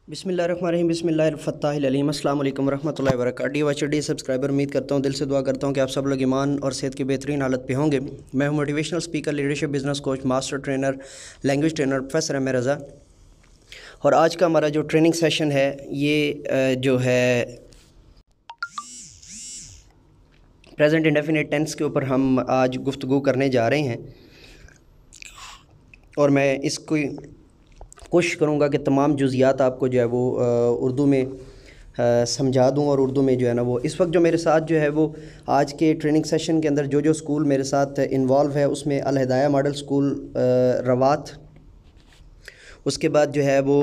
बिस्मिल्लाहिर्रहमानिर्रहीम बिस्मिल्लाहिर्रहमानिर्रहीम अस्सलाम वालेकुम वरहमतुल्लाहि वबरकातुहू। वाचडी सब्सक्राइबर, उम्मीद करता हूँ, दिल से दुआ करता हूँ कि आप सब लोग ईमान और सेहत की बेहतरीन हालत पे होंगे। मैं हूँ motivational speaker, leadership, business coach, master trainer, language trainer professor M A Raza. और आज का हमारा जो ट्रेनिंग सेशन है ये जो है प्रेजेंट इंडेफिनिट टेंस के ऊपर हम आज गुफ्तगू करने जा रहे हैं। और मैं इसको कोशिश करूँगा कि तमाम जुज़ियात आपको जो है वो उर्दू में समझा दूँ। और उर्दू में जो है ना वो इस वक्त जो मेरे साथ जो है वो आज के ट्रेनिंग सेशन के अंदर जो स्कूल मेरे साथ इन्वॉल्व है उसमें अल हिदाया मॉडल स्कूल रवात, उसके बाद जो है वो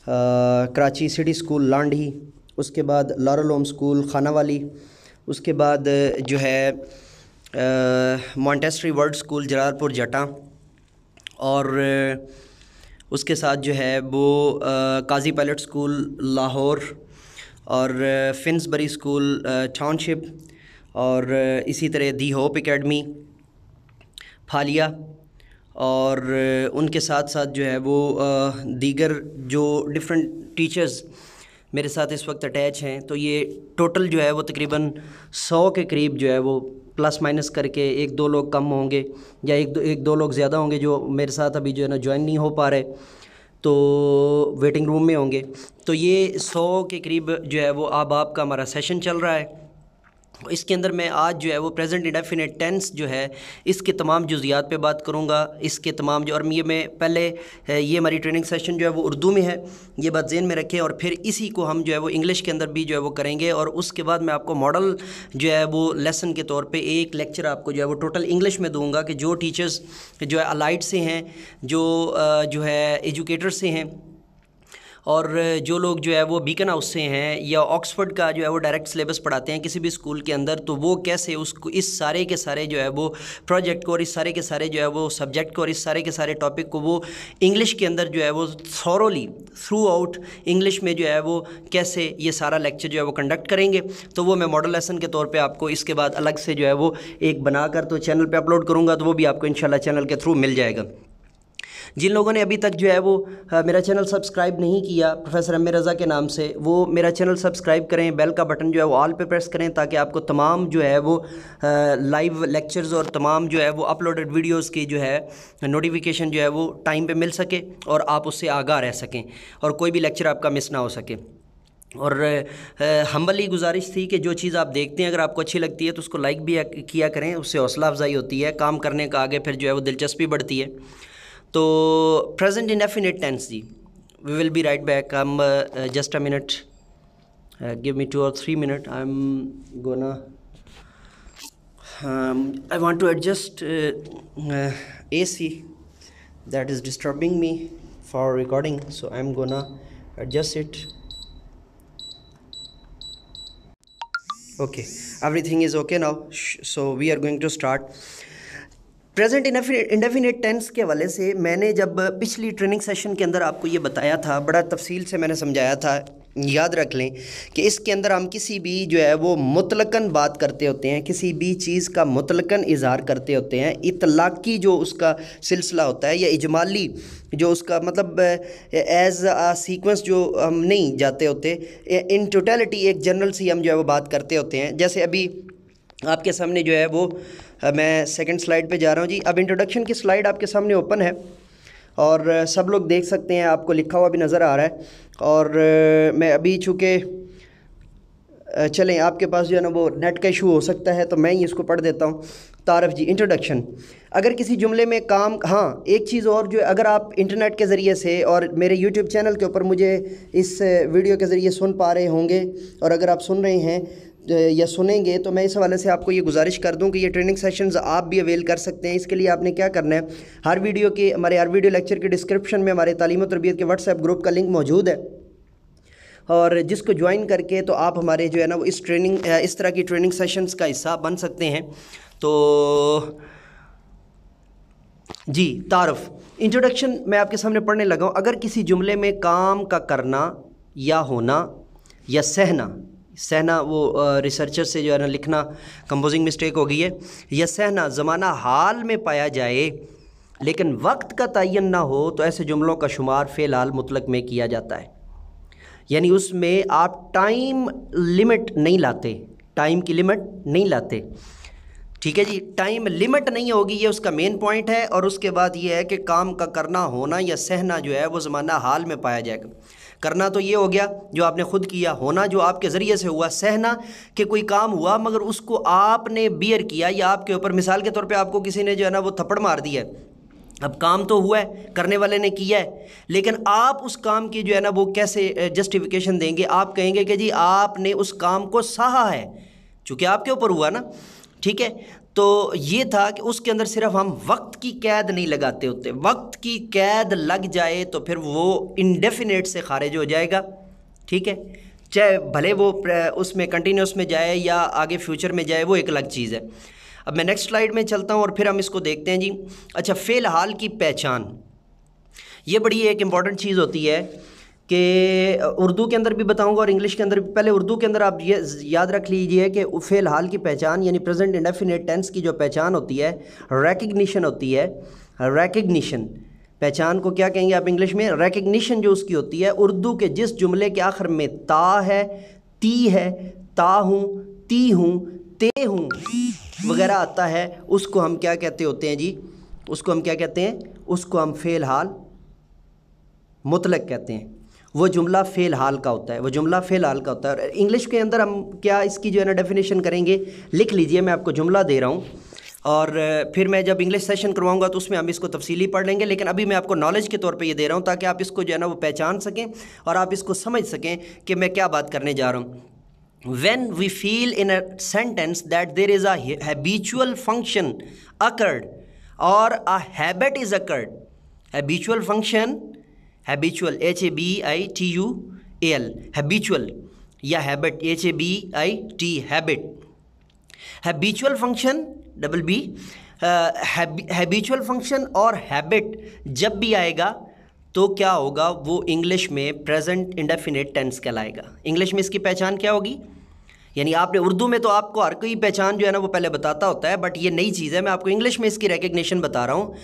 कराची सिटी स्कूल लांडी, उसके बाद लॉरल होम स्कूल खानावाली, उसके बाद जो है मॉन्टेसरी वर्ल्ड स्कूल जलालपुर जटा, और उसके साथ जो है वो काजी पायलट स्कूल लाहौर, और फिन्सबरी स्कूल टाउनशिप, और इसी तरह दी होप एकेडमी फालिया, और उनके साथ साथ जो है वो दीगर जो डिफरेंट टीचर्स मेरे साथ इस वक्त अटैच हैं। तो ये टोटल जो है वो तकरीबन 100 के करीब जो है वो प्लस माइनस करके एक दो लोग कम होंगे या एक दो लोग ज़्यादा होंगे जो मेरे साथ अभी जो है ना ज्वाइन नहीं हो पा रहे, तो वेटिंग रूम में होंगे। तो ये 100 के करीब जो है वो अब आपका हमारा सेशन चल रहा है। इसके अंदर मैं आज जो है वो प्रेजेंट इंडेफिनिट टेंस जो है इसके तमाम जुज़ियात पे बात करूँगा। इसके तमाम जो, और ये मैं पहले ये हमारी ट्रेनिंग सेशन जो है वो उर्दू में है, ये बात ज़हन में रखें। और फिर इसी को हम जो है वो इंग्लिश के अंदर भी जो है वो करेंगे। और उसके बाद मैं आपको मॉडल जो है वो लेसन के तौर पे एक लेक्चर आपको जो है वो टोटल इंग्लिश में दूँगा कि जो टीचर्स जो है अलाइड से हैं, जो है एजुकेटर से हैं, और जो लोग जो है वो बीकन हाउस से हैं या ऑक्सफोर्ड का जो है वो डायरेक्ट सिलेबस पढ़ाते हैं किसी भी स्कूल के अंदर, तो वो कैसे उसको इस सारे के सारे जो है वो प्रोजेक्ट को और इस सारे के सारे जो है वो सब्जेक्ट को और इस सारे के सारे टॉपिक को वो इंग्लिश के अंदर जो है वो थॉरोली थ्रू आउट इंग्लिश में जो है वो कैसे ये सारा लेक्चर जो है वो कंडक्ट करेंगे। तो वो मैं मॉडल लेसन के तौर पर आपको इसके बाद अलग से जो है वो एक बनाकर तो चैनल पर अपलोड करूँगा, तो वो भी आपको इंशाल्लाह चैनल के थ्रू मिल जाएगा। जिन लोगों ने अभी तक जो है वो मेरा चैनल सब्सक्राइब नहीं किया प्रोफेसर एम ए रज़ा के नाम से, वो मेरा चैनल सब्सक्राइब करें, बेल का बटन जो है वो ऑल पे प्रेस करें, ताकि आपको तमाम जो है वो लाइव लेक्चर्स और तमाम जो है वो अपलोडेड वीडियोस की जो है नोटिफिकेशन जो है वो टाइम पे मिल सके और आप उससे आगाह रह सकें और कोई भी लेक्चर आपका मिस ना हो सके। और हम्बली गुजारिश थी कि जो चीज़ आप देखते हैं अगर आपको अच्छी लगती है तो उसको लाइक भी किया करें, उससे हौसला अफजाई होती है, काम करने का आगे फिर जो है वो दिलचस्पी बढ़ती है। तो प्रेजेंट इंडेफिनिट टेंस जी, we will be right back. हम just a minute, give me 2 or 3 minutes, I am gonna I want to adjust AC that is disturbing me for recording, so I'm gonna adjust it. Okay, everything is okay now, so we are going to start. Present indefinite tense के हवाले से मैंने जब पिछली training session के अंदर आपको ये बताया था, बड़ा तफसील से मैंने समझाया था, याद रख लें कि इसके अंदर हम किसी भी जो है वो मुतलकन बात करते होते हैं, किसी भी चीज़ का मुतलकन इजहार करते होते हैं। इतलाक़ी जो उसका सिलसिला होता है या इजमाली जो उसका मतलब एज आ सीक्वेंस जो हम नहीं जाते होते, इन टोटलिटी एक जनरल सी हम जो है वो बात करते होते हैं। जैसे अभी आपके सामने जो है वो मैं सेकंड स्लाइड पे जा रहा हूँ जी। अब इंट्रोडक्शन की स्लाइड आपके सामने ओपन है और सब लोग देख सकते हैं, आपको लिखा हुआ भी नज़र आ रहा है। और मैं अभी चूँकि चलें आपके पास जो है ना वो नेट का इशू हो सकता है, तो मैं ही इसको पढ़ देता हूँ। तारफ़ जी, इंट्रोडक्शन। अगर किसी जुमले में काम, हाँ एक चीज़ और जो, अगर आप इंटरनेट के ज़रिए से और मेरे यूट्यूब चैनल के ऊपर मुझे इस वीडियो के ज़रिए सुन पा रहे होंगे, और अगर आप सुन रहे हैं या सुनेंगे, तो मैं इस हवाले से आपको ये गुजारिश कर दूं कि ये ट्रेनिंग सेशंस आप भी अवेल कर सकते हैं। इसके लिए आपने क्या करना है, हर वीडियो लेक्चर के डिस्क्रिप्शन में हमारे तालीम और तरबियत के व्हाट्सएप ग्रुप का लिंक मौजूद है, और जिसको ज्वाइन करके तो आप हमारे जो है ना वो इस तरह की ट्रेनिंग सेशंस का हिस्सा बन सकते हैं। तो जी, तारफ़ इंट्रोडक्शन मैं आपके सामने पढ़ने लगा हूँ। अगर किसी जुमले में काम का करना या होना या सहना वो रिसर्चर से जो है ना लिखना कंपोजिंग मिस्टेक हो गई है, या सहना ज़माना हाल में पाया जाए लेकिन वक्त का तयन ना हो, तो ऐसे जुमलों का शुमार फ़िलहाल मुतलक में किया जाता है। यानी उसमें आप टाइम लिमिट नहीं लाते, टाइम की लिमिट नहीं लाते। ठीक है जी, टाइम लिमिट नहीं होगी, ये उसका मेन पॉइंट है। और उसके बाद ये है कि काम का करना होना या सहना जो है वो ज़माना हाल में पाया जाएगा। करना तो ये हो गया जो आपने खुद किया, होना जो आपके ज़रिए से हुआ, सहना कि कोई काम हुआ मगर उसको आपने बियर किया या आपके ऊपर, मिसाल के तौर पे आपको किसी ने जो है ना वो थप्पड़ मार दिया है, अब काम तो हुआ है, करने वाले ने किया है, लेकिन आप उस काम की जो है ना वो कैसे जस्टिफिकेशन देंगे? आप कहेंगे कि जी आपने उस काम को सहा है, चूँकि आपके ऊपर हुआ ना। ठीक है, तो ये था कि उसके अंदर सिर्फ हम वक्त की कैद नहीं लगाते होते, वक्त की कैद लग जाए तो फिर वो इंडेफिनेट से खारिज हो जाएगा। ठीक है, चाहे भले वो उसमें कंटिन्यूस में जाए या आगे फ्यूचर में जाए, वो एक अलग चीज़ है। अब मैं नेक्स्ट स्लाइड में चलता हूँ और फिर हम इसको देखते हैं जी। अच्छा, फ़िलहाल की पहचान, ये बड़ी एक इम्पॉर्टेंट चीज़ होती है कि उर्दू के अंदर भी बताऊंगा और इंग्लिश के अंदर भी। पहले उर्दू के अंदर आप ये याद रख लीजिए कि फ़िलहाल की पहचान यानी प्रेजेंट इंडेफिनिट टेंस की जो पहचान होती है, रिकग्निशन होती है। रिकग्निशन, पहचान को क्या कहेंगे आप इंग्लिश में? रिकग्निशन जो उसकी होती है, उर्दू के जिस जुमले के आखिर में ता है, ती है, ता हूँ, ती हूँ, ते हूँ वगैरह आता है, उसको हम क्या कहते होते हैं जी? उसको हम क्या कहते हैं? उसको हम फ़िलहाल मुतलक कहते हैं। वो जुमला फ़िलहाल का होता है, वो जुमला फ़िलहाल का होता है। और इंग्लिश के अंदर हम क्या इसकी जो है ना डेफिनेशन करेंगे, लिख लीजिए, मैं आपको जुमला दे रहा हूँ और फिर मैं जब इंग्लिश सेशन करवाऊंगा तो उसमें हम इसको तफसीली पढ़ लेंगे, लेकिन अभी मैं आपको नॉलेज के तौर पे ये दे रहा हूँ ताकि आप इसको जो है ना वो पहचान सकें और आप इसको समझ सकें कि मैं क्या बात करने जा रहा हूँ। When we feel in a sentence that there is a habitual function occurred or a habit is occurred, habitual function, habitual, H-A-B-I-T-U-A-L, habitual या habit, H-A-B-I-T, habit, habitual function, double B, habitual function और habit जब भी आएगा तो क्या होगा? वो English में प्रेजेंट इंडेफिनिट टेंस कहलाएगा। इंग्लिश में इसकी पहचान क्या होगी? यानी आपने उर्दू में तो आपको हर कोई पहचान जो है ना वो पहले बताता होता है, बट ये नई चीज़ है, मैं आपको इंग्लिश में इसकी रिकग्निशन बता रहा हूँ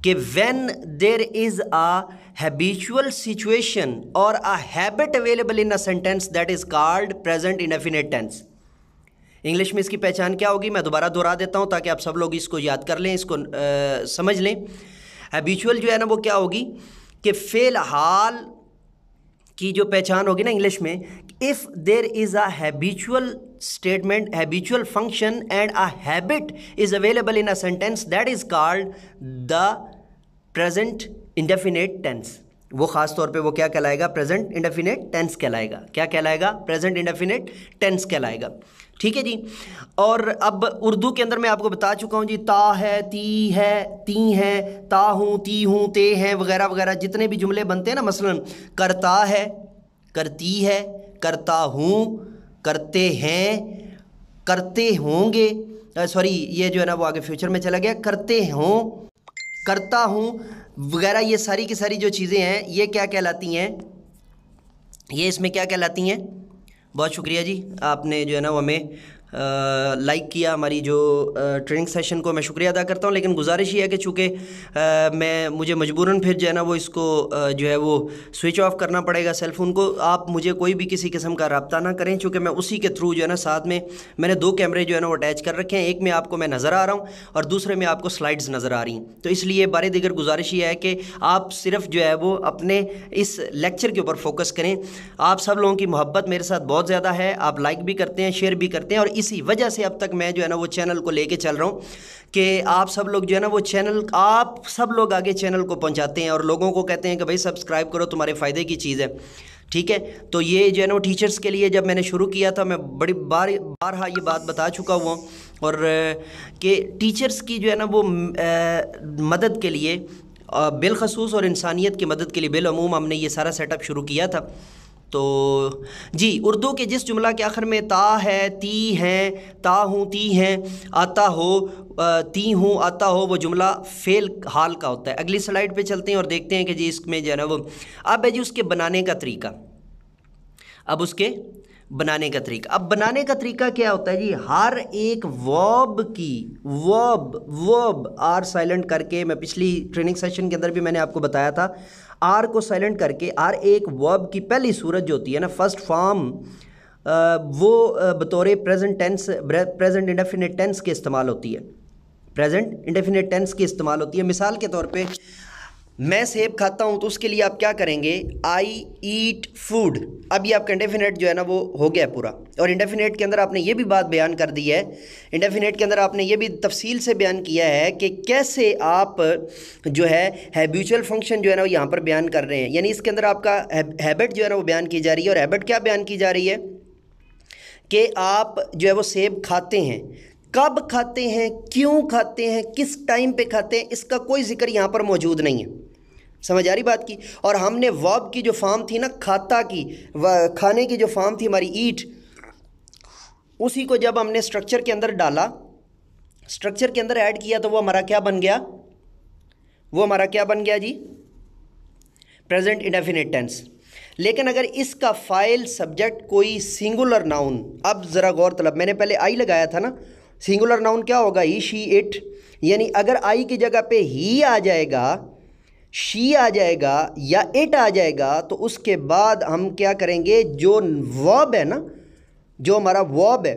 कि when there is a habitual situation और a habit available in a sentence that is called present indefinite tense. English में इसकी पहचान क्या होगी? मैं दोबारा दोहरा देता हूँ ताकि आप सब लोग इसको याद कर लें, इसको समझ लें। हैबिचुअल जो है ना वो क्या होगी कि फ़िलहाल की जो पहचान होगी ना इंग्लिश में, if there is a habitual statement, habitual function and a habit is available in a sentence that is called the present indefinite tense. वो ख़ास तौर पे वो क्या कहलाएगा? प्रेजेंट इंडेफिनिट टेंस कहलाएगा। क्या कहलाएगा? प्रेजेंट इंडेफिनिट टेंस कहलाएगा। ठीक है जी। और अब उर्दू के अंदर मैं आपको बता चुका हूँ जी, ता है, ती है, ती हैं, ता हूँ, ती हूँ, ते हैं वगैरह वगैरह जितने भी जुमले बनते हैं ना, मसलन करता है, करती है, करता हूँ, करते हैं, करते होंगे, सॉरी ये जो है ना वो आगे फ्यूचर में चला गया, करते हों, करता हूँ वगैरह, ये सारी की सारी जो चीज़ें हैं ये क्या कहलाती हैं? ये इसमें क्या कहलाती हैं? बहुत शुक्रिया जी, आपने जो है ना वो हमें लाइक किया हमारी जो ट्रेनिंग सेशन को, मैं शुक्रिया अदा करता हूं। लेकिन गुजारिश ये है कि चूँकि मुझे मजबूरन फिर जो है ना वो इसको जो है वो स्विच ऑफ करना पड़ेगा सेल फ़ोन को। आप मुझे कोई भी किसी किस्म का रब्ता ना करें, चूँकि मैं उसी के थ्रू जो है ना साथ में मैंने 2 कैमरे जो है ना वो अटैच कर रखे हैं, एक में आपको मैं नज़र आ रहा हूँ और दूसरे में आपको स्लाइड्स नज़र आ रही हैं। तो इसलिए बारे दीगर गुजारिश ये है कि आप सिर्फ जो है वो अपने इस लेक्चर के ऊपर फोकस करें। आप सब लोगों की मोहब्बत मेरे साथ बहुत ज़्यादा है, आप लाइक भी करते हैं, शेयर भी करते हैं, और इसी वजह से अब तक मैं जो है ना वो चैनल को लेके चल रहा हूँ कि आप सब लोग जो है ना वो चैनल, आप सब लोग आगे चैनल को पहुँचाते हैं और लोगों को कहते हैं कि भाई सब्सक्राइब करो, तुम्हारे फ़ायदे की चीज़ है। ठीक है, तो ये जो है ना वो टीचर्स के लिए जब मैंने शुरू किया था, मैं बड़ी बारहा ये बात बता चुका हुआ हूँ, और कि टीचर्स की जो है ना वो मदद के लिए बिलखसूस और इंसानियत की मदद के लिए बिलअमूम हमने ये सारा सेटअप शुरू किया था। तो जी, उर्दू के जिस जुमला के आखिर में ता है, ती हैं, ता हूँ, ती हैं, आता हो, ती हूँ, आता हो, वो जुमला फ़ेल हाल का होता है। अगली स्लाइड पे चलते हैं और देखते हैं कि जी इसमें जो है ना वो अब है जी उसके बनाने का तरीका। अब उसके बनाने का तरीका, अब बनाने का तरीका क्या होता है जी? हर एक वर्ब की वर्ब आर साइलेंट करके, मैं पिछली ट्रेनिंग सेशन के अंदर भी मैंने आपको बताया था, आर को साइलेंट करके आर एक वर्ब की पहली सूरत जो होती है ना, फर्स्ट फॉर्म, वो बतौर प्रेजेंट इंडेफिनिट टेंस के इस्तेमाल होती है, प्रेजेंट इंडेफिनिट टेंस की इस्तेमाल होती है। मिसाल के तौर पे मैं सेब खाता हूँ तो उसके लिए आप क्या करेंगे, आई ईट फूड। अब ये आपका इंडेफिनेट जो है ना वो हो गया पूरा। और इंडेफिनेट के अंदर आपने ये भी बात बयान कर दी है, इंडेफिनेट के अंदर आपने ये भी तफसील से बयान किया है कि कैसे आप जो है हैबिचुअल फंक्शन जो है ना वो यहाँ पर बयान कर रहे हैं। यानी इसके अंदर आपका हैबिट जो है ना वो बयान की जा रही है। और हैबिट क्या बयान की जा रही है कि आप जो है वो सेब खाते हैं, कब खाते हैं, क्यों खाते हैं, किस टाइम पे खाते हैं, इसका कोई जिक्र यहाँ पर मौजूद नहीं है। समझ आ रही बात की। और हमने वर्ब की जो फॉर्म थी ना, खाता की, खाने की जो फॉर्म थी हमारी ईट, उसी को जब हमने स्ट्रक्चर के अंदर डाला, स्ट्रक्चर के अंदर ऐड किया, तो वो हमारा क्या बन गया, वो हमारा क्या बन गया जी, प्रेजेंट इंडेफिनिट टेंस। लेकिन अगर इसका फाइल सब्जेक्ट कोई सिंगुलर नाउन, अब ज़रा गौर तलब, मैंने पहले आई लगाया था ना, सिंगुलर नाउन क्या होगा, ही शी इट। यानी अगर आई की जगह पे ही आ जाएगा, शी आ जाएगा या इट आ जाएगा, तो उसके बाद हम क्या करेंगे, जो वर्ब है ना, जो हमारा वर्ब है,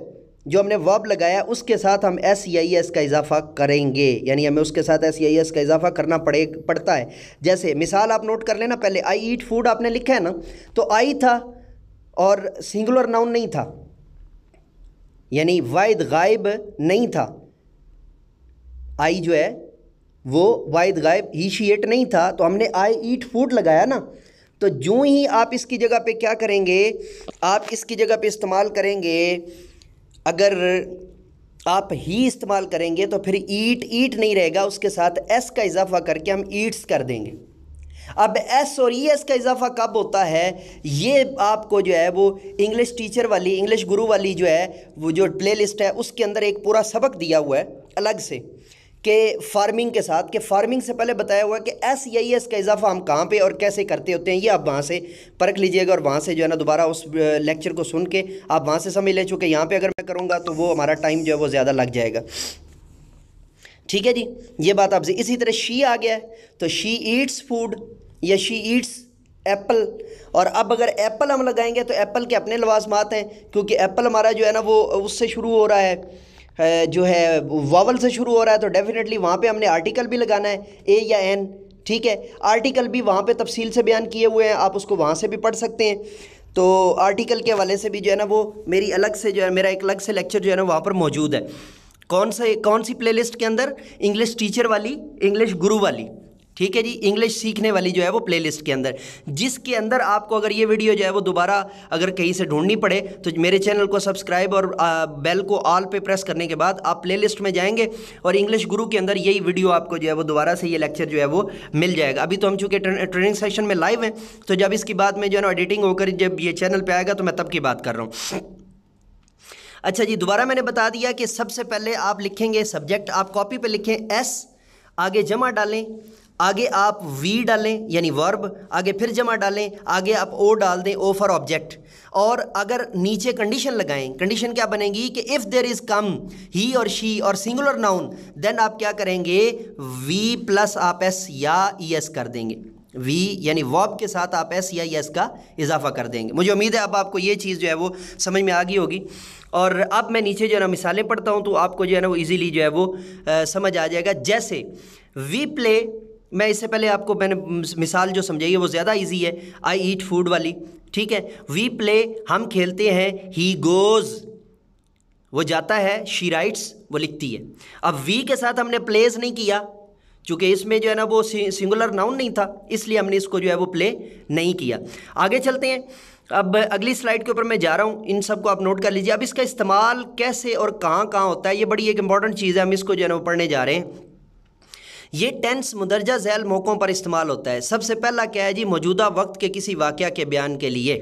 जो हमने वर्ब लगाया, उसके साथ हम एस ई एस का इजाफा करेंगे। यानी हमें उसके साथ एस ई एस का इजाफा करना पड़ता है। जैसे मिसाल आप नोट कर लेना, पहले आई ईट फूड आपने लिखा है ना, तो आई था और सिंगुलर नाउन नहीं था, यानी वाहिद गायब नहीं था। आई जो है वो वाहिद गायब, ही शी इट नहीं था, तो हमने आई ईट फूड लगाया ना। तो जो ही आप इसकी जगह पे क्या करेंगे, आप इसकी जगह पे इस्तेमाल करेंगे, अगर आप ही इस्तेमाल करेंगे तो फिर ईट नहीं रहेगा, उसके साथ एस का इजाफा करके हम ईट्स कर देंगे। अब एस और ई एस का इजाफा कब होता है, ये आपको जो है वो इंग्लिश टीचर वाली, इंग्लिश गुरु वाली जो है वो जो प्लेलिस्ट है उसके अंदर एक पूरा सबक दिया हुआ है अलग से, कि फार्मिंग के साथ, कि फार्मिंग से पहले बताया हुआ है कि एस या ई एस का इजाफा हम कहाँ पे और कैसे करते होते हैं। ये आप वहाँ से परख लीजिएगा और वहाँ से जो है ना दोबारा उस लेक्चर को सुन के आप वहाँ से समझ ले चुके। यहाँ पे अगर मैं करूँगा तो वो हमारा टाइम जो है वो ज़्यादा लग जाएगा। ठीक है जी, ये बात आपसे। इसी तरह शी आ गया है, तो शी ईट्स फूड या शी ईट्स एप्पल। और अब अगर एप्पल हम लगाएंगे तो एप्पल के अपने लवाजमात हैं, क्योंकि एप्पल हमारा जो है ना वो उससे शुरू हो रहा है, जो है वावल से शुरू हो रहा है, तो डेफिनेटली वहाँ पे हमने आर्टिकल भी लगाना है, ए या एन। ठीक है, आर्टिकल भी वहाँ पे तफसील से बयान किए हुए हैं, आप उसको वहाँ से भी पढ़ सकते हैं। तो आर्टिकल के हवाले से भी जो है ना वो मेरी अलग से जो है, मेरा एक अलग से लेक्चर जो है ना वहाँ पर मौजूद है। कौन सी प्लेलिस्ट के अंदर, इंग्लिश टीचर वाली, इंग्लिश गुरु वाली, ठीक है जी, इंग्लिश सीखने वाली जो है वो प्लेलिस्ट के अंदर, जिसके अंदर आपको अगर ये वीडियो जो है वो दोबारा अगर कहीं से ढूंढनी पड़े तो मेरे चैनल को सब्सक्राइब और बेल को ऑल पे प्रेस करने के बाद आप प्लेलिस्ट में जाएंगे और इंग्लिश गुरु के अंदर यही वीडियो आपको जो है वो दोबारा से ये लेक्चर जो है वो मिल जाएगा। अभी तो हम चूँकि ट्रेनिंग सेशन में लाइव हैं, तो जब इसकी बाद में जो है ना एडिटिंग होकर जब ये चैनल पर आएगा तो मैं तब की बात कर रहा हूँ। अच्छा जी, दोबारा मैंने बता दिया कि सबसे पहले आप लिखेंगे सब्जेक्ट, आप कॉपी पे लिखें एस, आगे जमा डालें, आगे आप वी डालें यानी वर्ब, आगे फिर जमा डालें, आगे आप ओ डाल दें, ओ फॉर ऑब्जेक्ट। और अगर नीचे कंडीशन लगाएं, कंडीशन क्या बनेगी कि इफ़ देयर इज़ कम ही और शी और सिंगुलर नाउन, देन आप क्या करेंगे, वी प्लस आप एस या ई एस कर देंगे। वी यानी वर्ब के साथ आप एस या एस का इजाफा कर देंगे। मुझे उम्मीद है अब आपको ये चीज़ जो है वो समझ में आ गई होगी। और अब मैं नीचे जो है ना मिसालें पढ़ता हूँ तो आपको जो है ना वो इजीली जो है वो समझ आ जाएगा। जैसे वी प्ले, मैं इससे पहले आपको मैंने मिसाल जो समझाई है वो ज़्यादा इजी है, आई ईट फूड वाली। ठीक है, वी प्ले हम खेलते हैं, ही गोज़ वो जाता है, शी राइट्स वो लिखती है। अब वी के साथ हमने प्लेज नहीं किया, चूँकि इसमें जो है ना वो सिंगुलर नाउन नहीं था, इसलिए हमने इसको जो है वो प्ले नहीं किया। आगे चलते हैं, अब अगली स्लाइड के ऊपर मैं जा रहा हूँ, इन सब को आप नोट कर लीजिए। अब इसका इस्तेमाल कैसे और कहाँ कहाँ होता है, ये बड़ी एक इंपॉर्टेंट चीज़ है, हम इसको जो है ना वो पढ़ने जा रहे हैं। ये टेंस मुदरजा झैल मौक़ों पर इस्तेमाल होता है। सबसे पहला क्या है जी, मौजूदा वक्त के किसी वाक़या के बयान के लिए,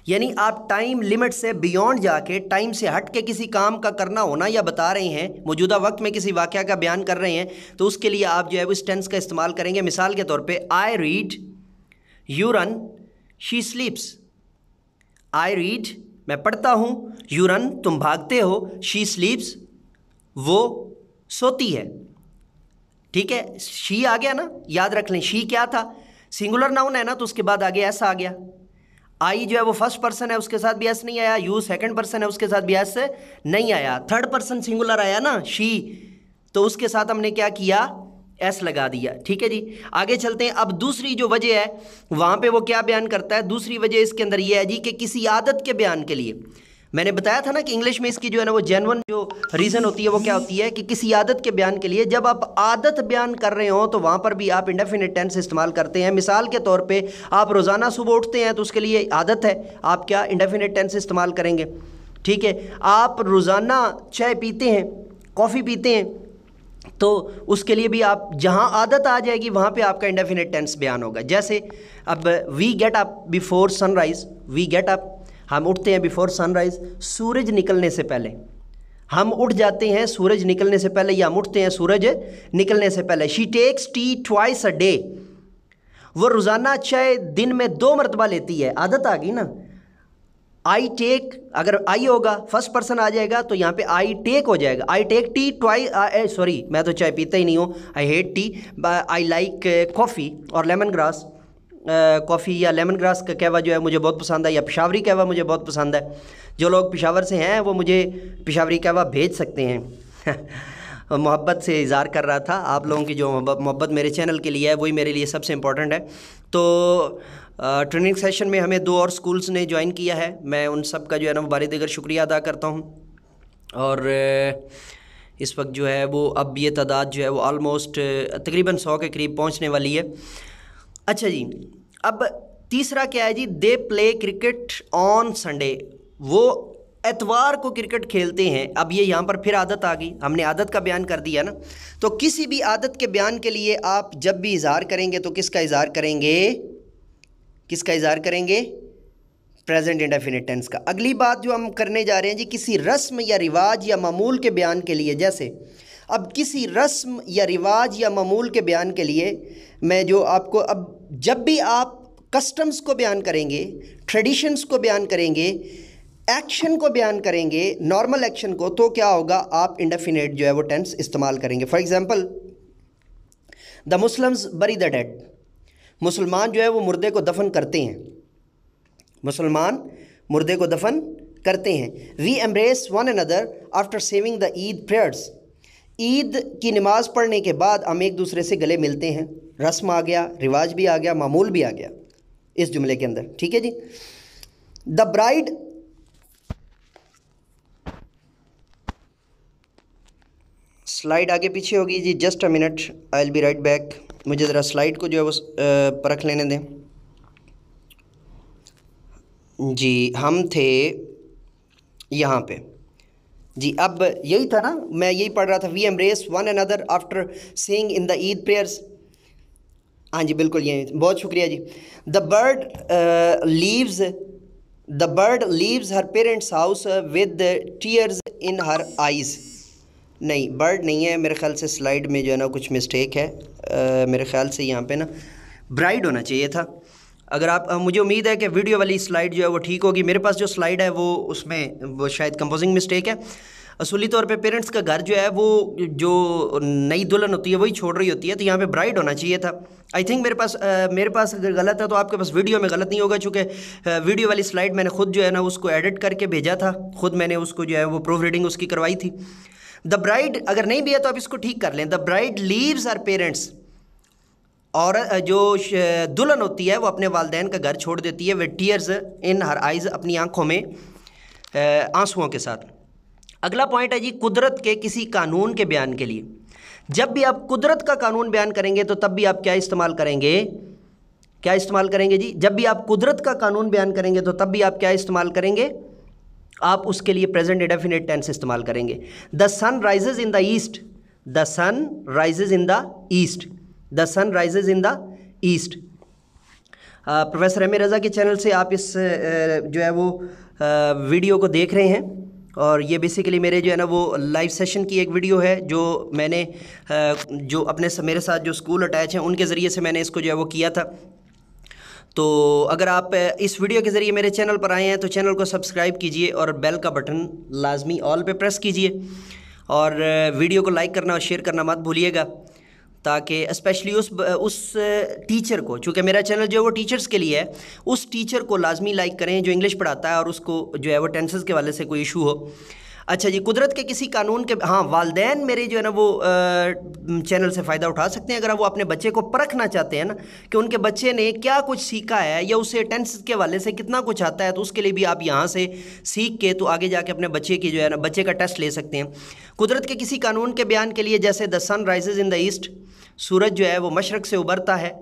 यानी आप टाइम लिमिट से बियॉन्ड जाके, टाइम से हट के किसी काम का करना होना या बता रहे हैं, मौजूदा वक्त में किसी वाक़या का बयान कर रहे हैं, तो उसके लिए आप जो है इस टेंस का इस्तेमाल करेंगे। मिसाल के तौर पे, I read, you run, she स्लीप्स। I read मैं पढ़ता हूँ, यू रन तुम भागते हो, शी स्लीप्स वो सोती है। ठीक है, शी आ गया ना, याद रख लें शी क्या था, सिंगुलर नाउन है ना, तो उसके बाद आगे एस आ गया। आई जो है वो फर्स्ट पर्सन है, उसके साथ भी एस नहीं आया। यू सेकंड पर्सन है, उसके साथ भी एस नहीं आया। थर्ड पर्सन सिंगुलर आया ना, शी, तो उसके साथ हमने क्या किया, एस लगा दिया। ठीक है जी, आगे चलते हैं। अब दूसरी जो वजह है वहाँ पे वो क्या बयान करता है, दूसरी वजह इसके अंदर ये है जी कि किसी आदत के बयान के लिए, मैंने बताया था ना कि इंग्लिश में इसकी जो है ना वो जेन्युइन जो रीज़न होती है वो क्या होती है कि किसी आदत के बयान के लिए जब आप आदत बयान कर रहे हो तो वहाँ पर भी आप इंडेफिनिट टेंस इस्तेमाल करते हैं। मिसाल के तौर पे आप रोज़ाना सुबह उठते हैं तो उसके लिए आदत है, आप क्या इंडेफिनिट टेंस इस्तेमाल करेंगे। ठीक है, आप रोज़ाना चाय पीते हैं, कॉफ़ी पीते हैं, तो उसके लिए भी आप जहाँ आदत आ जाएगी वहाँ पे आपका इंडेफिनिट टेंस बयान होगा। जैसे अब we get up before sunrise, we get up, हम उठते हैं बिफोर सनराइज़, सूरज निकलने से पहले। हम उठ जाते हैं सूरज निकलने से पहले, या हम उठते हैं सूरज निकलने से पहले। She takes tea twice a day, वो रोज़ाना चाय दिन में 2 मरतबा लेती है, आदत आ गई ना। आई टेक, अगर आई होगा फर्स्ट पर्सन आ जाएगा तो यहाँ पे आई टेक हो जाएगा। I take tea twice, sorry मैं तो चाय पीता ही नहीं हूँ, I hate tea, I like coffee और लेमन ग्रास। कॉफ़ी या लेमन ग्रास का कहवा जो है मुझे बहुत पसंद है, या पेशावरी कहवा मुझे बहुत पसंद है। जो लोग पेशावर से हैं वो मुझे पेशावरी कहवा भेज सकते हैं। मोहब्बत से इज़हार कर रहा था, आप लोगों की जो मोहब्बत मेरे चैनल के लिए है वही मेरे लिए सबसे इम्पोर्टेंट है। तो ट्रेनिंग सेशन में हमें 2 और स्कूल्स ने ज्वाइन किया है, मैं उन सब का जो है ना बारी दिगर शुक्रिया अदा करता हूँ। और इस वक्त जो है वो अब ये तादाद जो है वो ऑलमोस्ट तकरीबन 100 के करीब पहुँचने वाली है। अच्छा जी, अब तीसरा क्या है जी, they play cricket on Sunday, वो एतवार को क्रिकेट खेलते हैं। अब ये यहाँ पर फिर आदत आ गई, हमने आदत का बयान कर दिया ना। तो किसी भी आदत के बयान के लिए आप जब भी इज़हार करेंगे तो किसका इज़हार करेंगे, किसका इज़हार करेंगे, प्रेजेंट इंडेफिनिट टेंस का। अगली बात जो हम करने जा रहे हैं जी, किसी रस्म या रिवाज या मामूल के बयान के लिए। जैसे अब किसी रस्म या रिवाज या मामूल के बयान के लिए मैं जो आपको, अब जब भी आप कस्टम्स को बयान करेंगे, ट्रेडिशंस को बयान करेंगे, एक्शन को बयान करेंगे, नॉर्मल एक्शन को, तो क्या होगा, आप इंडेफिनिट जो है वो टेंस इस्तेमाल करेंगे। फॉर एग्जांपल, द मुस्लिम्स बरी द डेड, मुसलमान जो है वो मुर्दे को दफन करते हैं, मुसलमान मुर्दे को दफन करते हैं। We embrace one another after saying the Eid prayers, Eid की नमाज़ पढ़ने के बाद हम एक दूसरे से गले मिलते हैं। रस्म आ गया, रिवाज भी आ गया, मामूल भी आ गया इस जुमले के अंदर। ठीक है जी। द ब्राइड, स्लाइड आगे पीछे होगी जी, just a minute, I will be right back. मुझे ज़रा स्लाइड को जो है वो परख लेने दें जी। हम थे यहाँ पे जी, अब यही था ना, मैं यही पढ़ रहा था, we embrace one another after saying in the Eid prayers. हाँ जी बिल्कुल, यही, बहुत शुक्रिया जी। The bird leaves her parents house with tears in her eyes. नहीं, बर्ड नहीं है, मेरे ख्याल से स्लाइड में जो है ना कुछ मिस्टेक है। मेरे ख्याल से यहाँ पे ना ब्राइड होना चाहिए था। अगर आप, मुझे उम्मीद है कि वीडियो वाली स्लाइड जो है वो ठीक होगी। मेरे पास जो स्लाइड है वो उसमें वो शायद कंपोजिंग मिस्टेक है। असूली तौर पे पेरेंट्स का घर जो है वो जो नई दुल्हन होती है वही छोड़ रही होती है, तो यहाँ पे ब्राइड होना चाहिए था। आई थिंक मेरे पास अगर गलत है तो आपके पास वीडियो में गलत नहीं होगा, चूँकि वीडियो वाली स्लाइड मैंने खुद जो है ना उसको एडिट करके भेजा था, खुद मैंने उसको जो है वो प्रूफ रीडिंग उसकी करवाई थी। द ब्राइड अगर नहीं भी है तो आप इसको ठीक कर लें। The bride leaves her parents, और जो दुल्हन होती है वो अपने वालिदैन का घर छोड़ देती है, with tears in her eyes, अपनी आंखों में आंसुओं के साथ। अगला पॉइंट है जी, कुदरत के किसी कानून के बयान के लिए। जब भी आप कुदरत का कानून बयान करेंगे तो तब भी आप क्या इस्तेमाल करेंगे, क्या इस्तेमाल करेंगे जी, जब भी आप कुदरत का कानून बयान करेंगे तो तब भी आप क्या इस्तेमाल करेंगे, आप उसके लिए प्रेजेंट इंडेफिनिट टेंस इस्तेमाल करेंगे। The sun rises in the east, the sun rises in the east, the sun rises in the east. Professor M A Raza के चैनल से आप इस जो है वो वीडियो को देख रहे हैं, और ये बेसिकली मेरे जो है ना वो लाइव सेशन की एक वीडियो है जो मैंने जो अपने मेरे साथ जो स्कूल अटैच हैं उनके ज़रिए से मैंने इसको जो है वो किया था। तो अगर आप इस वीडियो के ज़रिए मेरे चैनल पर आए हैं तो चैनल को सब्सक्राइब कीजिए और बेल का बटन लाजमी ऑल पे प्रेस कीजिए, और वीडियो को लाइक करना और शेयर करना मत भूलिएगा। ताकि स्पेशली उस टीचर को, चूँकि मेरा चैनल जो है वो टीचर्स के लिए है, उस टीचर को लाजमी लाइक करें जो इंग्लिश पढ़ाता है और उसको जो है वो टेंसेस के वाले से कोई इशू हो। अच्छा जी, कुदरत के किसी कानून के, हाँ, वालदैन मेरे जो है ना वो चैनल से फ़ायदा उठा सकते हैं अगर वो अपने बच्चे को परखना चाहते हैं ना कि उनके बच्चे ने क्या कुछ सीखा है या उसे टेंस के वाले से कितना कुछ आता है, तो उसके लिए भी आप यहाँ से सीख के तो आगे जाके अपने बच्चे की जो है ना बच्चे का टेस्ट ले सकते हैं। कुदरत के किसी कानून के बयान के लिए, जैसे the sun rises in the east, सूरज जो है वो मशरक़ से उभरता है।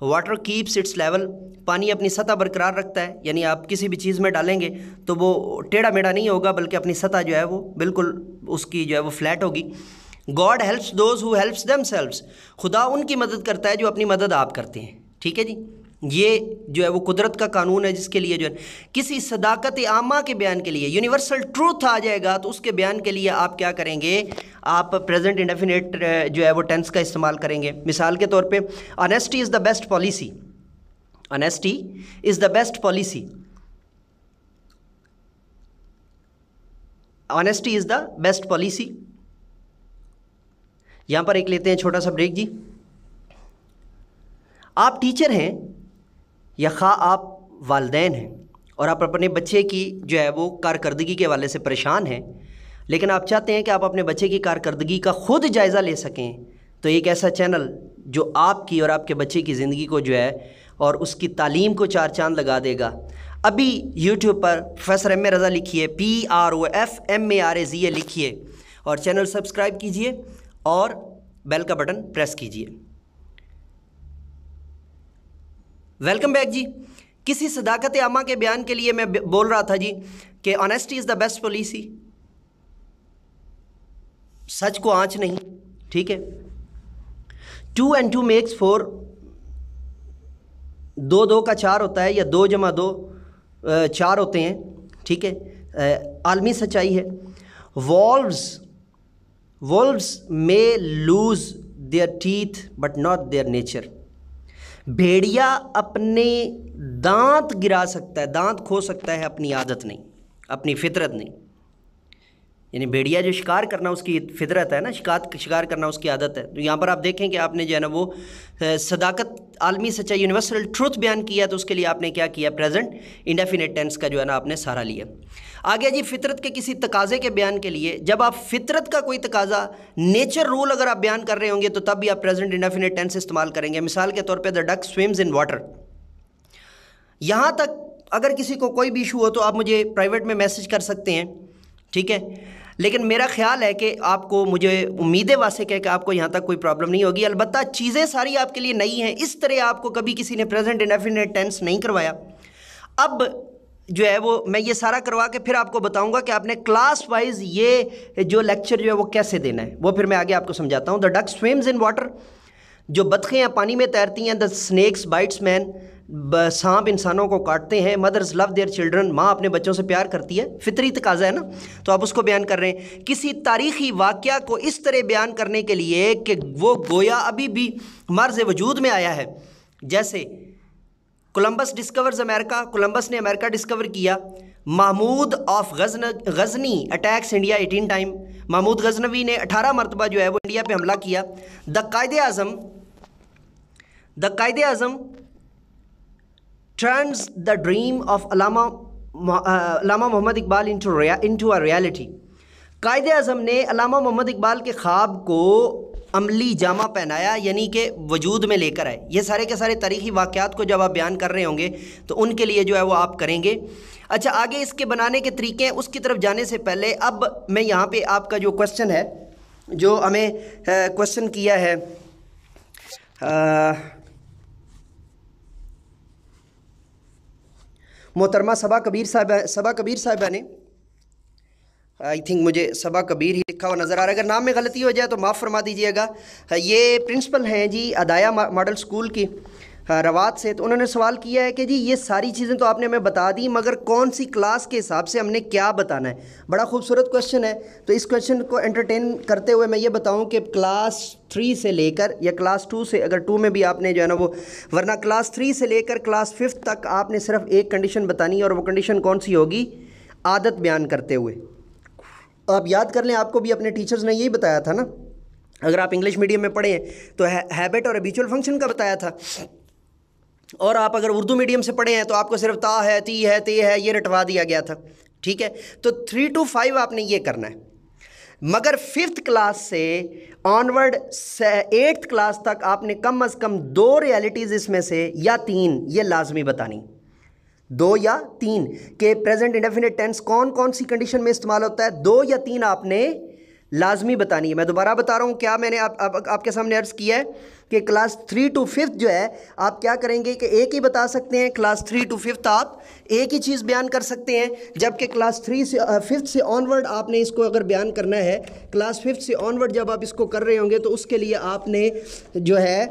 वाटर कीप्स इट्स लेवल, पानी अपनी सतह बरकरार रखता है, यानी आप किसी भी चीज़ में डालेंगे तो वो टेढ़ा मेढ़ा नहीं होगा बल्कि अपनी सतह जो है वो बिल्कुल उसकी जो है वो फ्लैट होगी। God helps those who helps themselves, खुदा उनकी मदद करता है जो अपनी मदद आप करते हैं। ठीक है जी, ये जो है वो कुदरत का कानून है जिसके लिए जो है किसी सदाकत आमा के बयान के लिए, यूनिवर्सल ट्रूथ आ जाएगा तो उसके बयान के लिए आप क्या करेंगे, आप प्रेजेंट इंडेफिनिट जो है वो टेंस का इस्तेमाल करेंगे। मिसाल के तौर पे honesty is the best policy, honesty is the best policy, honesty is the best policy. यहाँ पर एक लेते हैं छोटा सा ब्रेक जी। आप टीचर हैं या खा आप वालदैन हैं और आप अपने बच्चे की जो है वो कारकर्दगी के हवाले से परेशान हैं, लेकिन आप चाहते हैं कि आप अपने बच्चे की कारकर्दगी का ख़ुद जायज़ा ले सकें, तो एक ऐसा चैनल जो आपकी और आपके बच्चे की ज़िंदगी को जो है और उसकी तालीम को चार चांद लगा देगा। अभी यूट्यूब पर प्रोफेसर एम ए रज़ा लिखिए, PROFMARAZA लिखिए और चैनल सब्सक्राइब कीजिए और बेल का बटन प्रेस कीजिए। वेलकम बैक जी। किसी सदाकत आमा के बयान के लिए मैं बोल रहा था जी कि honesty is the best policy, सच को आँच नहीं। ठीक है, 2 and 2 makes 4, 2 2 का 4 होता है या 2 जमा 2 4 होते हैं। ठीक है, आलमी सच्चाई है। Wolves may lose their teeth but not their nature, भेड़िया अपने दांत गिरा सकता है, दांत खो सकता है, अपनी आदत नहीं, अपनी फितरत नहीं। यानी भेड़िया जो शिकार करना उसकी फितरत है ना, शिकार करना उसकी आदत है। तो यहाँ पर आप देखें कि आपने जो है ना वो सदाकत, आलमी सच्चाई, यूनिवर्सल ट्रूथ बयान किया, तो उसके लिए आपने क्या किया, प्रेजेंट इंडेफिनिट टेंस का जो है ना आपने सहारा लिया। आगे जी, फितरत के किसी तकाजे के बयान के लिए, जब आप फितरत का कोई तकाजा, नेचर रूल अगर आप बयान कर रहे होंगे तो तब भी आप प्रेजेंट इंडेफिनिट टेंस इस्तेमाल करेंगे। मिसाल के तौर पे the duck swims in water. यहाँ तक अगर किसी को कोई भी इशू हो तो आप मुझे प्राइवेट में मैसेज कर सकते हैं। ठीक है, लेकिन मेरा ख्याल है कि आपको, मुझे उम्मीदें वासे कह कि आपको यहाँ तक कोई प्रॉब्लम नहीं होगी। अलबत्ता चीज़ें सारी आपके लिए नई हैं, इस तरह आपको कभी किसी ने प्रेजेंट इंडेफिनिट टेंस नहीं करवाया। अब जो है वो मैं ये सारा करवा के फिर आपको बताऊंगा कि आपने क्लास वाइज ये जो लेक्चर जो है वो कैसे देना है, वो फिर मैं आगे आपको समझाता हूँ। The duck swims in water, जो बतखें पानी में तैरती हैं। द स्नेक्स बाइट्स मैन, सांप इंसानों को काटते हैं। मदर्स लव देयर चिल्ड्रन, माँ अपने बच्चों से प्यार करती है, फितरी तकाजा है ना, तो आप उसको बयान कर रहे हैं। किसी तारीख़ी वाक़या को इस तरह बयान करने के लिए कि वो गोया अभी भी मर्ज़ वजूद में आया है, जैसे कोलंबस डिस्कवर्स अमेरिका, कोलंबस ने अमेरिका डिस्कवर किया। Mahmud of Ghazni attacks India 18 time, Mahmud Ghaznavi ने 18 मरतबा जो है वो इंडिया पे हमला किया। The Quaide Azam turns the dream of Allama Mohammad Iqbal into a reality. Quaide Azam ने अलामा मोहम्मद इकबाल के ख्वाब को अमली जामा पहनाया, यानी कि वजूद में लेकर आए। ये सारे के सारे तारीख़ी वाक़यात को जब आप बयान कर रहे होंगे तो उनके लिए जो है वो आप करेंगे। अच्छा, आगे इसके बनाने के तरीके हैं, उसकी तरफ जाने से पहले अब मैं यहाँ पे आपका जो क्वेश्चन है, जो हमें क्वेश्चन किया है मोहतरमा सबा कबीर साहिबा ने, आई थिंक मुझे सबा कबीर ही लिखा हुआ नज़र आ रहा है, अगर नाम में गलती हो जाए तो माफ़ फरमा दीजिएगा। ये प्रिंसिपल हैं जी अदाया मॉडल स्कूल की रवात से। तो उन्होंने सवाल किया है कि जी ये सारी चीज़ें तो आपने हमें बता दी, मगर कौन सी क्लास के हिसाब से हमने क्या बताना है। बड़ा खूबसूरत क्वेश्चन है, तो इस क्वेश्चन को एंटरटेन करते हुए मैं ये बताऊं कि क्लास 3 से लेकर या क्लास 2 से, अगर 2 में भी आपने जो है ना वो, वरना क्लास 3 से लेकर क्लास 5th तक आपने सिर्फ एक कंडीशन बतानी है, और वो कंडीशन कौन सी होगी, आदत बयान करते हुए। आप याद कर लें, आपको भी अपने टीचर्स ने यही बताया था ना, अगर आप इंग्लिश मीडियम में पढ़े हैं तो हैबिट और हैबिचुअल फंक्शन का बताया था, और आप अगर उर्दू मीडियम से पढ़े हैं तो आपको सिर्फ ता है, ती है, ते है ये रटवा दिया गया था। ठीक है, तो 3 to 5 आपने ये करना है, मगर 5th क्लास से ऑनवर्ड 8th क्लास तक आपने कम अज़ कम 2 रियलिटीज़ इसमें से या 3 ये लाजमी बतानी, 2 या 3 के प्रेजेंट इंडेफिनिट टेंस कौन कौन सी कंडीशन में इस्तेमाल होता है, 2 या 3 आपने लाजमी बतानी है। मैं दोबारा बता रहा हूँ, क्या मैंने आपके सामने अर्ज़ किया है कि क्लास 3 to 5 जो है आप क्या करेंगे कि एक ही बता सकते हैं, क्लास 3 to 5 आप एक ही चीज़ बयान कर सकते हैं, जबकि क्लास 5th से ऑनवर्ड आपने इसको अगर बयान करना है, क्लास 5th से ऑनवर्ड जब आप इसको कर रहे होंगे तो उसके लिए आपने जो है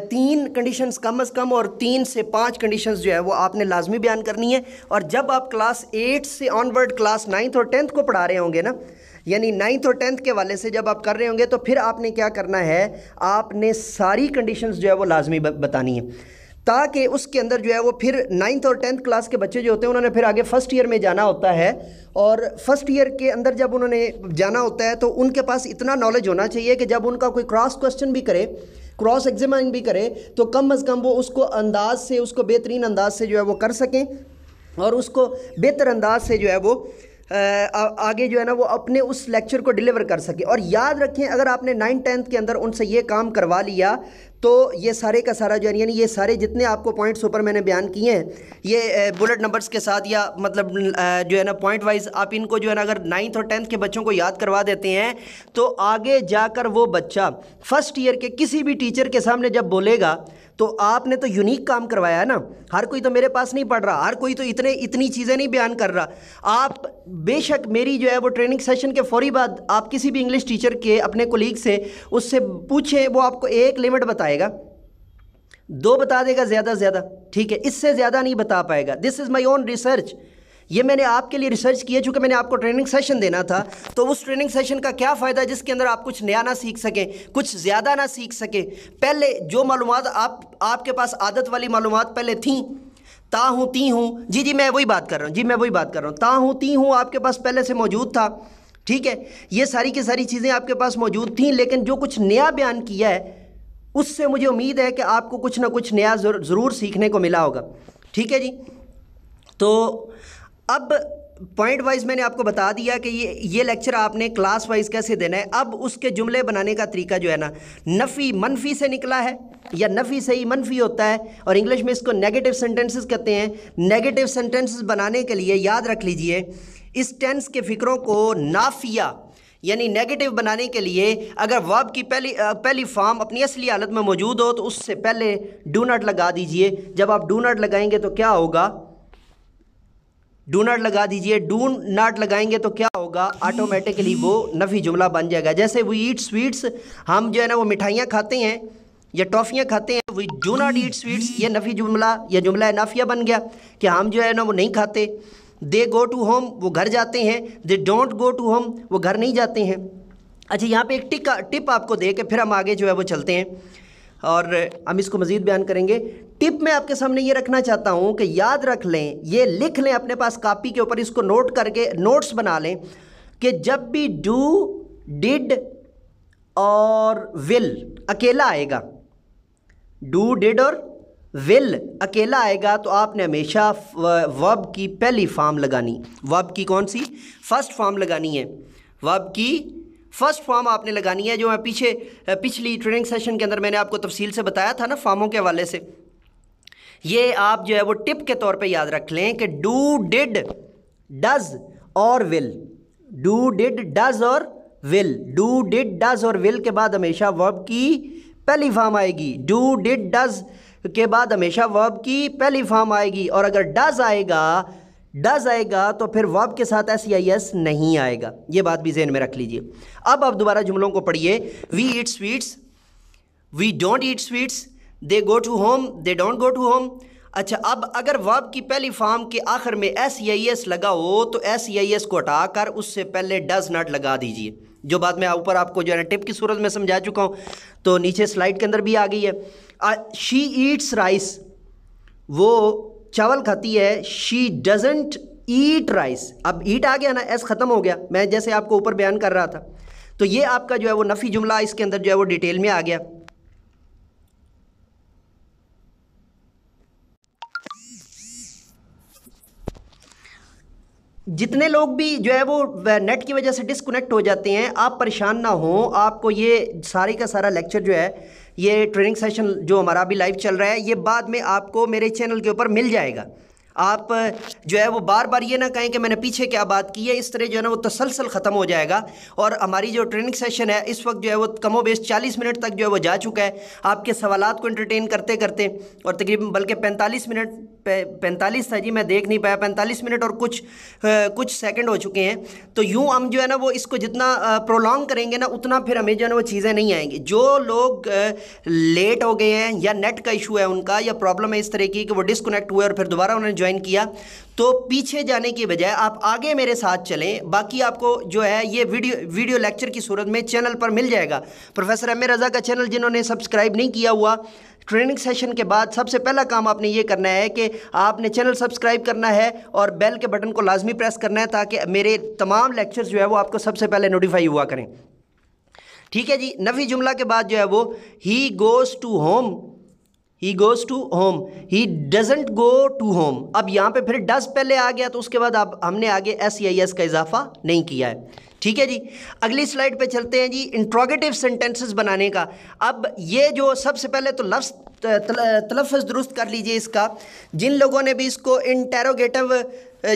3 कंडीशंस कम अज़ कम और 3 से 5 कंडीशंस जो है वो आपने लाजमी बयान करनी है। और जब आप क्लास 8 से ऑनवर्ड क्लास 9th और 10th को पढ़ा रहे होंगे ना, यानी 9th और 10th के वाले से जब आप कर रहे होंगे तो फिर आपने क्या करना है, आपने सारी कंडीशंस जो है वो लाजमी बतानी है, ताकि उसके अंदर जो है वो फिर 9th और 10th क्लास के बच्चे जो होते हैं उन्होंने फिर आगे फर्स्ट ईयर में जाना होता है, और फर्स्ट ईयर के अंदर जब उन्होंने जाना होता है तो उनके पास इतना नॉलेज होना चाहिए कि जब उनका कोई क्रॉस क्वेश्चन भी करे, क्रॉस एग्जामिन भी करे, तो कम अज़ कम वो उसको अंदाज से, उसको बेहतरीन अंदाज से जो है वो कर सकें, और उसको बेहतर अंदाज से जो है वो आगे जो है ना वो अपने उस लेक्चर को डिलीवर कर सके। और याद रखें, अगर आपने 9th-10th के अंदर उनसे ये काम करवा लिया तो ये सारे का सारा जो है, यानी ये सारे जितने आपको पॉइंट्स ऊपर मैंने बयान किए हैं, ये बुलेट नंबर्स के साथ या मतलब जो है ना पॉइंट वाइज आप इनको जो है ना अगर 9th और 10th के बच्चों को याद करवा देते हैं तो आगे जाकर वो बच्चा फर्स्ट ईयर के किसी भी टीचर के सामने जब बोलेगा तो आपने तो यूनिक काम करवाया है ना। हर कोई तो मेरे पास नहीं पढ़ रहा, हर कोई तो इतनी चीज़ें नहीं बयान कर रहा। आप बेशक मेरी जो है वो ट्रेनिंग सेशन के फौरी बाद आप किसी भी इंग्लिश टीचर के अपने कोलीग से उससे पूछें, वो आपको एक लिमिट बताएगा, 2 बता देगा ज़्यादा से ज़्यादा, ठीक है, इससे ज़्यादा नहीं बता पाएगा। This is my own research, ये मैंने आपके लिए रिसर्च किया, चूँकि मैंने आपको ट्रेनिंग सेशन देना था, तो उस ट्रेनिंग सेशन का क्या फ़ायदा जिसके अंदर आप कुछ नया ना सीख सकें, कुछ ज़्यादा ना सीख सकें। पहले जो मालूमात आपके पास आदत वाली मालूमात पहले थी, ता हूँ ती हूँ, जी मैं वही बात कर रहा हूँ, मैं वही बात कर रहा हूँ, ता हूँ ती हूँ आपके पास पहले से मौजूद था, ठीक है, ये सारी की सारी चीज़ें आपके पास मौजूद थी, लेकिन जो कुछ नया बयान किया है उससे मुझे उम्मीद है कि आपको कुछ ना कुछ नया ज़रूर सीखने को मिला होगा। ठीक है जी, तो अब पॉइंट वाइज मैंने आपको बता दिया कि ये लेक्चर आपने क्लास वाइज कैसे देना है। अब उसके जुमले बनाने का तरीका जो है ना, नफ़ी मनफी से निकला है या नफ़ी से ही मनफी होता है, और इंग्लिश में इसको नेगेटिव सेंटेंसेस कहते हैं। नेगेटिव सेंटेंसेस बनाने के लिए याद रख लीजिए, इस टेंस के फ़िक्रों को नाफिया यानी नेगेटिव बनाने के लिए अगर वर्ब की पहली फॉर्म अपनी असली हालत में मौजूद हो तो उससे पहले डू नॉट लगा दीजिए। जब आप डू नॉट लगाएंगे तो क्या होगा, डू नॉट लगा दीजिए, डू नॉट लगाएंगे तो क्या होगा, ऑटोमेटिकली वो नफ़ी जुमला बन जाएगा। जैसे वी ईट स्वीट्स, हम जो है ना वो मिठाइयाँ खाते हैं या टॉफ़ियाँ खाते हैं, we do not eat sweets, ये नफ़ी जुमला या जुमला नाफिया बन गया कि हम जो है ना वो नहीं खाते। दे गो टू होम, वो घर जाते हैं, they don't go to home, वो घर नहीं जाते हैं। अच्छा, यहाँ पे एक टिप आपको दे के फिर हम आगे जो है वो चलते हैं और हम इसको मज़ीद बयान करेंगे। टिप मैं आपके सामने ये रखना चाहता हूँ कि याद रख लें, ये लिख लें अपने पास कापी के ऊपर, इसको नोट करके नोट्स बना लें कि जब भी डू, डिड और विल अकेला आएगा, डू, डिड और विल अकेला आएगा तो आपने हमेशा वर्ब की पहली फॉर्म लगानी। वर्ब की कौन सी? फर्स्ट फॉर्म लगानी है। वर्ब की फर्स्ट फॉर्म आपने लगानी है, जो मैं पिछली ट्रेनिंग सेशन के अंदर मैंने आपको तफसील से बताया था ना फॉर्मों के हवाले से। ये आप जो है वो टिप के तौर पे याद रख लें कि डू, डिड, डज और विल, डू, डिड, डज और विल, डू, डिड, डज और विल के बाद हमेशा वर्ब की पहली फॉर्म आएगी। डू, डिड, डज के बाद हमेशा वर्ब की पहली फॉर्म आएगी, और अगर डज आएगा तो फिर वर्ब के साथ SEIS नहीं आएगा। ये बात भी ज़हन में रख लीजिए। अब आप दोबारा जुमलों को पढ़िए। We eat sweets, we don't eat sweets, they go to home, they don't go to home. अच्छा, अब अगर वर्ब की पहली फॉर्म के आखिर में SEIS लगा हो तो SEIS को हटाकर उससे पहले डज नॉट लगा दीजिए। जो बात मैं ऊपर आपको जो है ना टिप की सूरत में समझा चुका हूँ, तो नीचे स्लाइड के अंदर भी आ गई है। शी ईट्स राइस, वो चावल खाती है। शी डजंट ईट राइस, अब ईट आ गया ना, एस ख़त्म हो गया, मैं जैसे आपको ऊपर बयान कर रहा था। तो ये आपका जो है वो नफ़ी जुमला इसके अंदर जो है वो डिटेल में आ गया। जितने लोग भी जो है वो नेट की वजह से डिस्कनेक्ट हो जाते हैं, आप परेशान ना हो, आपको ये सारी का सारा लेक्चर जो है, ये ट्रेनिंग सेशन जो हमारा अभी लाइव चल रहा है, ये बाद में आपको मेरे चैनल के ऊपर मिल जाएगा। आप जो है वो बार बार ये ना कहें कि मैंने पीछे क्या बात की है, इस तरह जो है ना वो तसलसल ख़त्म हो जाएगा। और हमारी जो ट्रेनिंग सेशन है इस वक्त जो है वो कमोबेश 40 मिनट तक जो है वो जा चुका है, आपके सवालात को एंटरटेन करते करते, और तकरीबन बल्कि 45 मिनट 45 था जी, मैं देख नहीं पाया, 45 मिनट और कुछ सेकंड हो चुके हैं। तो यूँ हम जो है ना वो इसको जितना प्रोलॉन्ग करेंगे ना, उतना फिर हमें जो है ना वो चीज़ें नहीं आएंगी। जो लोग लेट हो गए हैं या नेट का इशू है उनका, या प्रॉब्लम है इस तरह की कि वो डिस्कनेक्ट हुए और फिर दोबारा उन्होंने ज्वाइन किया, तो पीछे जाने की बजाय आप आगे मेरे साथ चलें। बाकी आपको जो है ये वीडियो लेक्चर की सूरत में चैनल पर मिल जाएगा। प्रोफेसर एम ए रज़ा का चैनल जिन्होंने सब्सक्राइब नहीं किया हुआ, ट्रेनिंग सेशन के बाद सबसे पहला काम आपने ये करना है कि आपने चैनल सब्सक्राइब करना है और बेल के बटन को लाजमी प्रेस करना है, ताकि मेरे तमाम लेक्चर्स जो है वो आपको सबसे पहले नोटिफाई हुआ करें। ठीक है जी। नफ़ी जुमला के बाद जो है वो he goes to home, he goes to home, he doesn't go to home. अब यहाँ पे फिर डज पहले आ गया, तो उसके बाद अब हमने आगे SEIS का इजाफा नहीं किया है। ठीक है जी। अगली स्लाइड पे चलते हैं जी, इंट्रोगेटिव सेंटेंसेस बनाने का। अब ये जो सबसे पहले तो लफ्ज़ तलफ़्फ़ुज़ दुरुस्त कर लीजिए इसका। जिन लोगों ने भी इसको इंटेरोगेटिव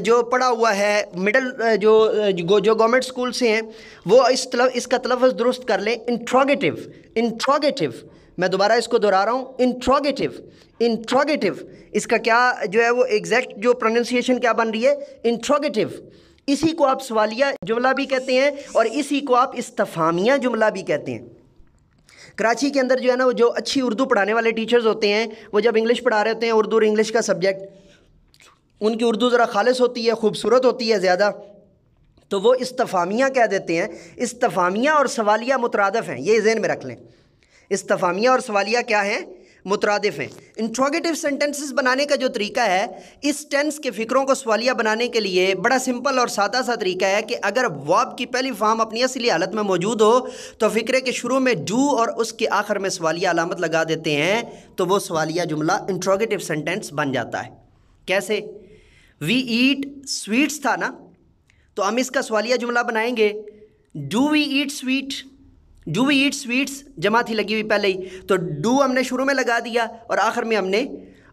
जो पढ़ा हुआ है मिडल जो गवर्नमेंट स्कूल से हैं, वो इसका तलफ़्फ़ुज़ दुरुस्त कर लें। इंट्रोगेटिव, इंट्रोगेटिव, मैं दोबारा इसको दोहरा रहा हूँ, इंट्रोगेटिव, इंट्रोगेटिव। इसका क्या जो है वो एग्जैक्ट जो प्रोनाउंसिएशन क्या बन रही है, इंट्रोगेटिव। इसी को आप सवालिया जुमला भी कहते हैं और इसी को आप इस्तिफ़हामिया जुमला भी कहते हैं। कराची के अंदर जो है ना वो जो अच्छी उर्दू पढ़ाने वाले टीचर्स होते हैं, वो जब इंग्लिश पढ़ा रहे होते हैं, उर्दू और इंग्लिश का सब्जेक्ट, उनकी उर्दू ज़रा खालिस होती है, खूबसूरत होती है ज़्यादा, तो वो इस्तिफ़हामिया कह देते हैं। इस्तिफ़हामिया और सवालिया मुतरादिफ हैं, ये ज़हन में रख लें। इस्तिफ़हामिया और सवालिया क्या हैं, मुतरादिफ हैं। इंट्रोगेटिव सेंटेंसेस बनाने का जो तरीका है, इस टेंस के फ़िक्रों को सवालिया बनाने के लिए बड़ा सिंपल और सादा सा तरीका है कि अगर वर्ब की पहली फॉर्म अपनी असली हालत में मौजूद हो, तो फ़िक्रे के शुरू में डू और उसके आखिर में सवालिया अलामत लगा देते हैं, तो वो सवालिया जुमला इंट्रोगेटिव सेंटेंस बन जाता है। कैसे? वी ईट स्वीट्स था ना, तो हम इसका सवालिया जुमला बनाएंगे, do we eat sweet, do we eat sweets जमा थी लगी हुई पहले ही, तो डू हमने शुरू में लगा दिया और आखिर में हमने,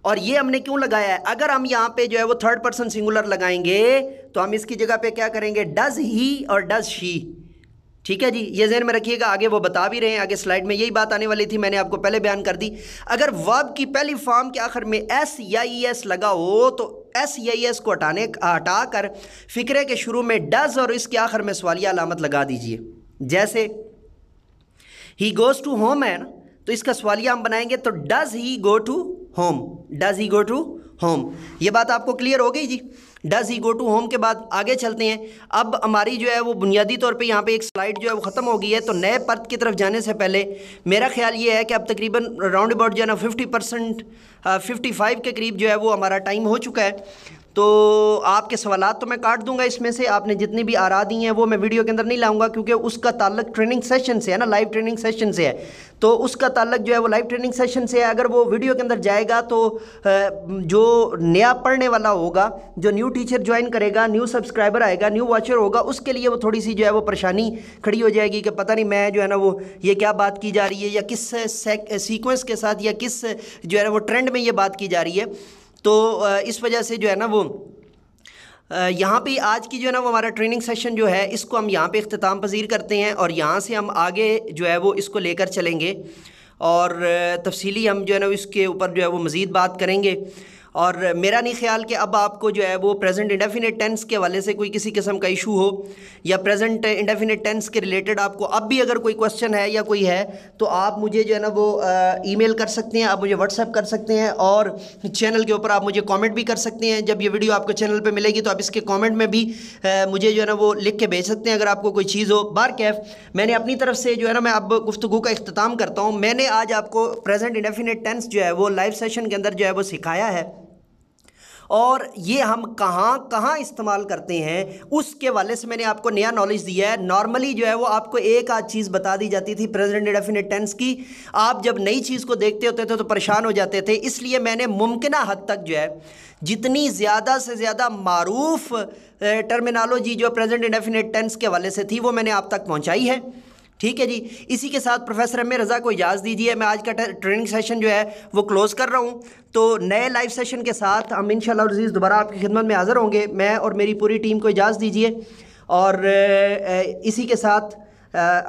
और ये हमने क्यों लगाया है? अगर हम यहाँ पे जो है वो थर्ड पर्सन सिंगुलर लगाएंगे, तो हम इसकी जगह पे क्या करेंगे, डज ही और डज शी। ठीक है जी, ये ज़हन में रखिएगा। आगे वो बता भी रहे हैं, आगे स्लाइड में यही बात आने वाली थी, मैंने आपको पहले बयान कर दी। अगर वर्ब की पहली फॉर्म के आखिर में SEIS लगा हो, तो SEIS को हटाकर फ़िक्रे के शुरू में डज और इसके आखिर में सवालिया अलामत लगा दीजिए। जैसे ही गोज़ टू होम है ना, तो इसका सवालिया हम बनाएंगे तो does he go to home, does he go to home. ये बात आपको क्लियर हो गई जी। Does he go to home के बाद आगे चलते हैं। अब हमारी जो है वो बुनियादी तौर पे यहाँ पे एक स्लाइड जो है वो ख़त्म हो गई है, तो नए पर्त की तरफ जाने से पहले मेरा ख्याल ये है कि अब तकरीबन राउंड अबाउट जो है ना 50% 55 के करीब जो है वो हमारा टाइम हो चुका है। तो आपके सवालात तो मैं काट दूंगा इसमें से, आपने जितनी भी आरा दी हैं वो मैं वीडियो के अंदर नहीं लाऊंगा, क्योंकि उसका ताल्लुक ट्रेनिंग सेशन से है ना, लाइव ट्रेनिंग सेशन से है, तो उसका ताल्लुक जो है वो लाइव ट्रेनिंग सेशन से है। अगर वो वीडियो के अंदर जाएगा तो जो नया पढ़ने वाला होगा, जो न्यू टीचर ज्वाइन करेगा, न्यू सब्सक्राइबर आएगा, न्यू वॉचर होगा, उसके लिए वो थोड़ी सी जो है वो परेशानी खड़ी हो जाएगी कि पता नहीं मैं जो है ना वो ये क्या बात की जा रही है, या किस सीक्वेंस के साथ या किस जो है ना वो ट्रेंड में ये बात की जा रही है। तो इस वजह से जो है ना वो यहाँ पे आज की जो है ना वो हमारा ट्रेनिंग सेशन जो है, इसको हम यहाँ पे इख्तिताम पजीर करते हैं, और यहाँ से हम आगे जो है वो इसको लेकर चलेंगे और तफसीली हम जो है ना इसके ऊपर जो है वो मज़ीद बात करेंगे। और मेरा नहीं ख्याल कि अब आपको जो है वो प्रेजेंट इंडेफिनिट टेंस के हवाले से कोई किसी किस्म का इशू हो, या प्रेजेंट इंडेफिनिट टेंस के रिलेटेड आपको अब भी अगर कोई क्वेश्चन है या कोई है, तो आप मुझे जो है ना वो ईमेल कर सकते हैं, आप मुझे व्हाट्सएप कर सकते हैं, और चैनल के ऊपर आप मुझे कमेंट भी कर सकते हैं। जब ये वीडियो आपको चैनल पर मिलेगी तो आप इसके कॉमेंट में भी मुझे जो है ना वो लिख के भेज सकते हैं अगर आपको कोई चीज़ हो। बारकैफ मैंने अपनी तरफ से जो है ना मैं अब गुफ्तगू का इख्तिताम करता हूँ। मैंने आज आपको प्रेजेंट इंडेफिनिट टेंस जो है वो लाइव सेशन के अंदर जो है वो सिखाया है, और ये हम कहाँ कहाँ इस्तेमाल करते हैं उसके वाले से मैंने आपको नया नॉलेज दिया है। नॉर्मली जो है वो आपको एक आध चीज़ बता दी जाती थी प्रेजेंट इंडेफिनिट टेंस की, आप जब नई चीज़ को देखते होते थे तो परेशान हो जाते थे। इसलिए मैंने मुमकिन हद तक जो है जितनी ज़्यादा से ज़्यादा मारूफ टर्मिनोलॉजी जो प्रेजेंट इंडेफिनिट टेंस के वाले से थी वो मैंने आप तक पहुँचाई है। ठीक है जी। इसी के साथ प्रोफेसर एम ए रज़ा को इजाज़त दीजिए। मैं आज का ट्रेनिंग सेशन जो है वो क्लोज़ कर रहा हूँ। तो नए लाइव सेशन के साथ हम इंशाअल्लाह अज़ीज़ दोबारा आपकी खिदमत में हाज़िर होंगे। मैं और मेरी पूरी टीम को इजाज़त दीजिए। और इसी के साथ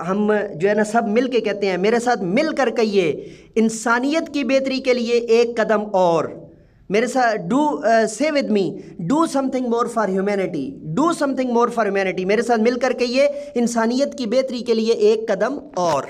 हम जो है ना सब मिल के कहते हैं, मेरे साथ मिल कर कहिए, इंसानियत की बेहतरी के लिए एक कदम और। मेरे साथ डू से with me, do something more for humanity, do something more for humanity. मेरे साथ मिलकर कहिए, इंसानियत की बेहतरी के लिए एक कदम और।